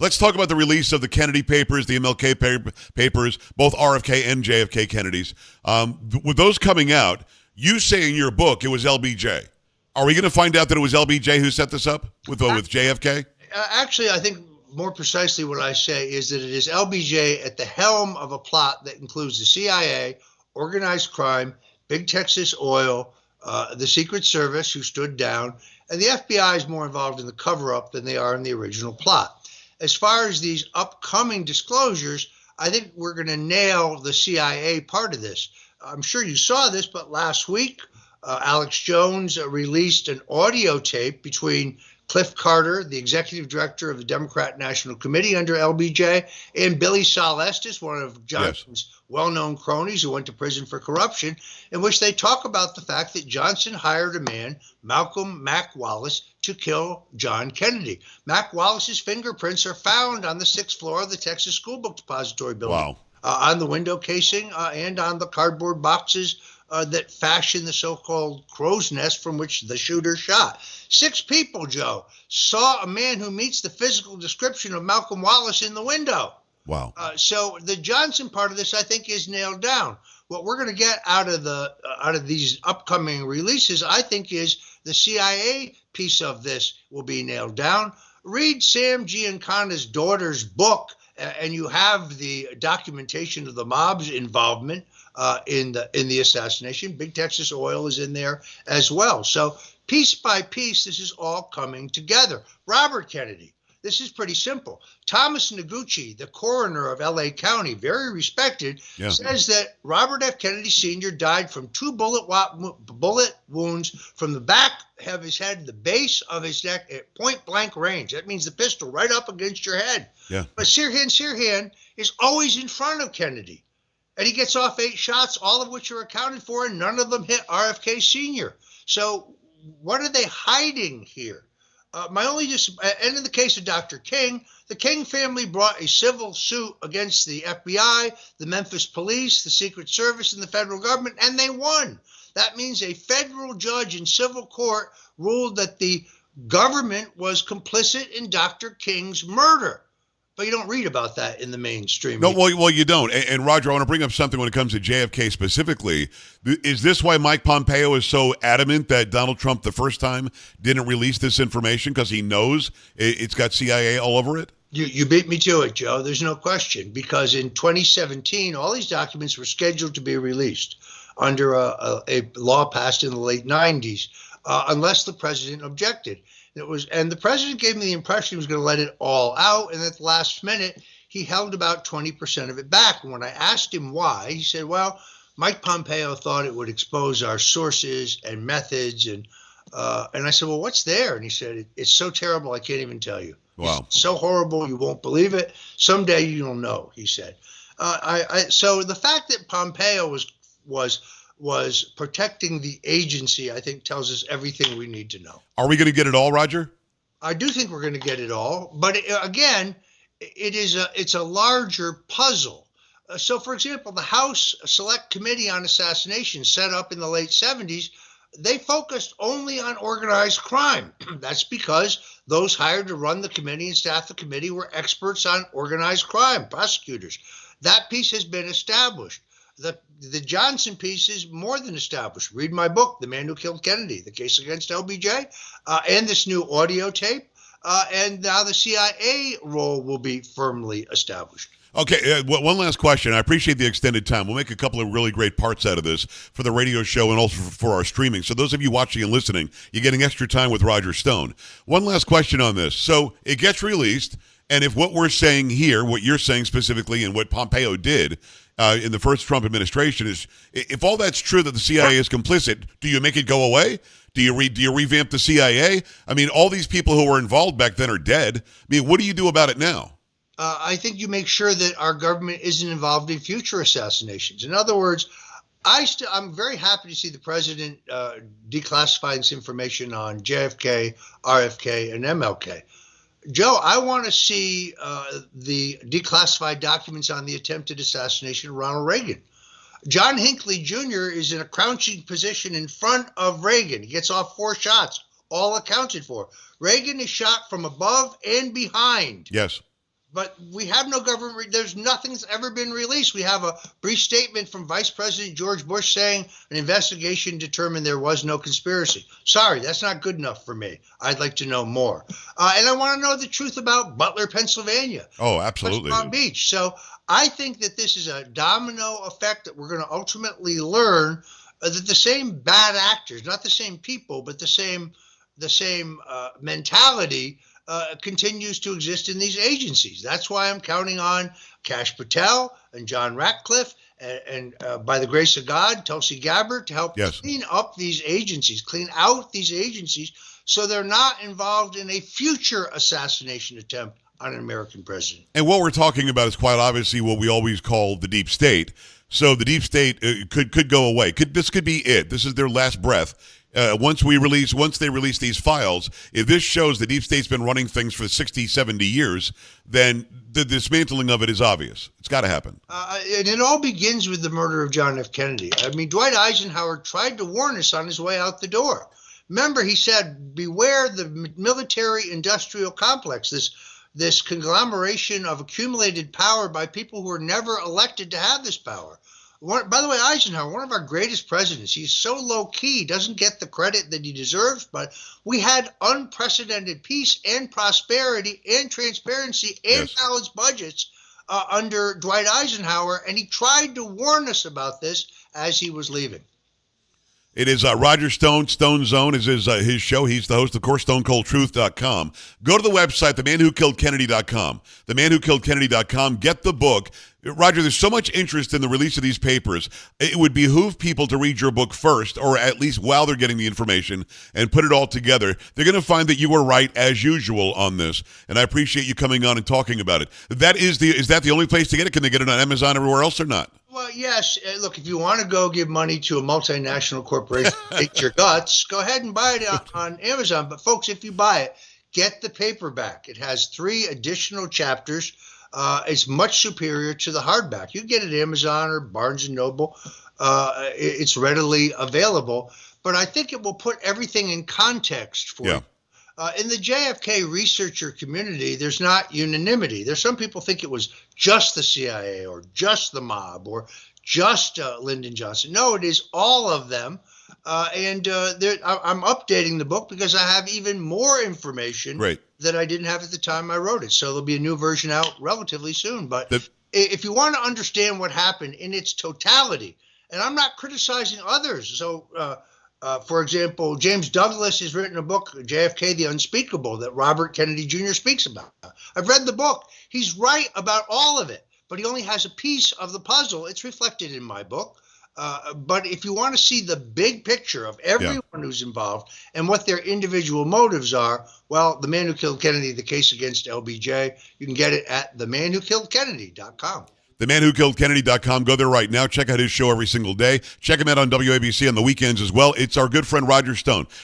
Let's talk about the release of the Kennedy papers, the MLK papers, both RFK and JFK Kennedys. With those coming out, you say in your book it was LBJ. Are we going to find out that it was LBJ who set this up with JFK? Actually, I think more precisely what I say is that it is LBJ at the helm of a plot that includes the CIA, organized crime, Big Texas Oil, the Secret Service, who stood down, and the FBI is more involved in the cover-up than they are in the original plot. As far as these upcoming disclosures, I think we're going to nail the CIA part of this. I'm sure you saw this, but last week, Alex Jones released an audio tape between Cliff Carter, the executive director of the Democrat National Committee under LBJ, and Billy Sol Estes, one of Johnson's well-known cronies who went to prison for corruption, in which they talk about the fact that Johnson hired a man, Malcolm Mac Wallace, to kill John Kennedy. Mac Wallace's fingerprints are found on the 6th floor of the Texas School Book Depository building, on the window casing and on the cardboard boxes that fashion the so-called crow's nest from which the shooter shot. 6 people, Joe, saw a man who meets the physical description of Malcolm Wallace in the window. Wow. So the Johnson part of this, I think, is nailed down. What we're going to get out of these upcoming releases, I think, is the CIA piece of this will be nailed down. Read Sam Giancana's daughter's book, and you have the documentation of the mob's involvement in the assassination. Big Texas Oil is in there as well. So piece by piece, this is all coming together. Robert Kennedy. This is pretty simple. Thomas Noguchi, the coroner of L.A. County, very respected, says that Robert F. Kennedy Sr. died from 2 bullet wounds from the back of his head, the base of his neck at point-blank range. That means the pistol right up against your head. Yeah. But Sirhan is always in front of Kennedy. And he gets off 8 shots, all of which are accounted for, and none of them hit RFK Sr. So what are they hiding here? And in the case of Dr. King, the King family brought a civil suit against the FBI, the Memphis police, the Secret Service, and the federal government, and they won. That means a federal judge in civil court ruled that the government was complicit in Dr. King's murder. But you don't read about that in the mainstream. No, well, you don't. And Roger, I want to bring up something when it comes to JFK specifically. Is this why Mike Pompeo is so adamant that Donald Trump the first time didn't release this information because he knows it's got CIA all over it? You beat me to it, Joe. There's no question. Because in 2017, all these documents were scheduled to be released under a law passed in the late 90s, unless the president objected. And the president gave me the impression he was going to let it all out, and at the last minute, he held about 20% of it back. And when I asked him why, he said, well, Mike Pompeo thought it would expose our sources and methods. And I said, well, what's there? And he said, it's so terrible, I can't even tell you. Wow. It's so horrible, you won't believe it. Someday you'll know, he said. So the fact that Pompeo was protecting the agency, I think, tells us everything we need to know. Are we going to get it all, Roger? I do think we're going to get it all. But again, it's a larger puzzle. So, for example, the House Select Committee on Assassinations set up in the late 70s, they focused only on organized crime. That's because those hired to run the committee and staff the committee were experts on organized crime, prosecutors. That piece has been established. The Johnson piece is more than established. Read my book, The Man Who Killed Kennedy, The Case Against LBJ, and this new audio tape. And now the CIA role will be firmly established. Okay, one last question. I appreciate the extended time. We'll make a couple of really great parts out of this for the radio show and also for our streaming. So those of you watching and listening, you're getting extra time with Roger Stone. One last question on this. So it gets released, and if what we're saying here, what you're saying specifically, and what Pompeo did in the first Trump administration is, if all that's true that the CIA is complicit, do you make it go away? Do you revamp the CIA? I mean, all these people who were involved back then are dead. I mean, what do you do about it now? I think you make sure that our government isn't involved in future assassinations. In other words, I'm very happy to see the president declassifying this information on JFK, RFK, and MLK. Joe, I want to see the declassified documents on the attempted assassination of Ronald Reagan. John Hinckley Jr. is in a crouching position in front of Reagan. He gets off 4 shots, all accounted for. Reagan is shot from above and behind. Yes. but we have no government. There's nothing that's ever been released. We have a brief statement from Vice President George Bush saying an investigation determined there was no conspiracy. Sorry, that's not good enough for me. I'd like to know more. And I want to know the truth about Butler, Pennsylvania. Oh, absolutely. West Palm Beach. So I think that this is a domino effect that we're going to ultimately learn that the same bad actors, not the same people, but the same mentality continues to exist in these agencies. That's why I'm counting on Kash Patel and John Ratcliffe and by the grace of God, Tulsi Gabbard to help clean up these agencies, clean out these agencies so they're not involved in a future assassination attempt on an American president. And what we're talking about is quite obviously what we always call the deep state. So the deep state could go away. This could be it. This is their last breath. Once they release these files, if this shows the deep state's been running things for 60, 70 years, then the dismantling of it is obvious. It's got to happen. And it all begins with the murder of John F. Kennedy. I mean, Dwight Eisenhower tried to warn us on his way out the door. Remember, he said, beware the military-industrial complex, this conglomeration of accumulated power by people who were never elected to have this power. By the way, Eisenhower, one of our greatest presidents, he's so low-key, doesn't get the credit that he deserves, but we had unprecedented peace and prosperity and transparency and balanced budgets under Dwight Eisenhower, and he tried to warn us about this as he was leaving. It is Roger Stone. Stone Zone is his show. He's the host, of course, StoneColdTruth.com. Go to the website, themanwhokilledkennedy.com. Themanwhokilledkennedy.com. Get the book. Roger, there's so much interest in the release of these papers. It would behoove people to read your book first, or at least while they're getting the information, and put it all together. They're going to find that you were right, as usual, on this. And I appreciate you coming on and talking about it. Is that the only place to get it? Can they get it on Amazon everywhere else or not? Well, yes. Look, if you want to go give money to a multinational corporation, take your guts, go ahead and buy it on Amazon. But folks, if you buy it, get the paperback. It has 3 additional chapters. It's much superior to the hardback. You can get it at Amazon or Barnes & Noble. It's readily available. But I think it will put everything in context for you. In the JFK researcher community, there's not unanimity. There's some people think it was just the CIA or just the mob or just Lyndon Johnson. No, it is all of them. I'm updating the book because I have even more information that I didn't have at the time I wrote it. So there'll be a new version out relatively soon. But if you want to understand what happened in its totality, and I'm not criticizing others. So, for example, James Douglas has written a book, JFK, The Unspeakable, that Robert Kennedy Jr. speaks about. I've read the book. He's right about all of it, but he only has a piece of the puzzle. It's reflected in my book. But if you want to see the big picture of everyone who's involved and what their individual motives are, well, The Man Who Killed Kennedy, The Case Against LBJ, you can get it at themanwhokilledkennedy.com. TheManWhoKilledKennedy.com. Go there right now. Check out his show every single day. Check him out on WABC on the weekends as well. It's our good friend Roger Stone.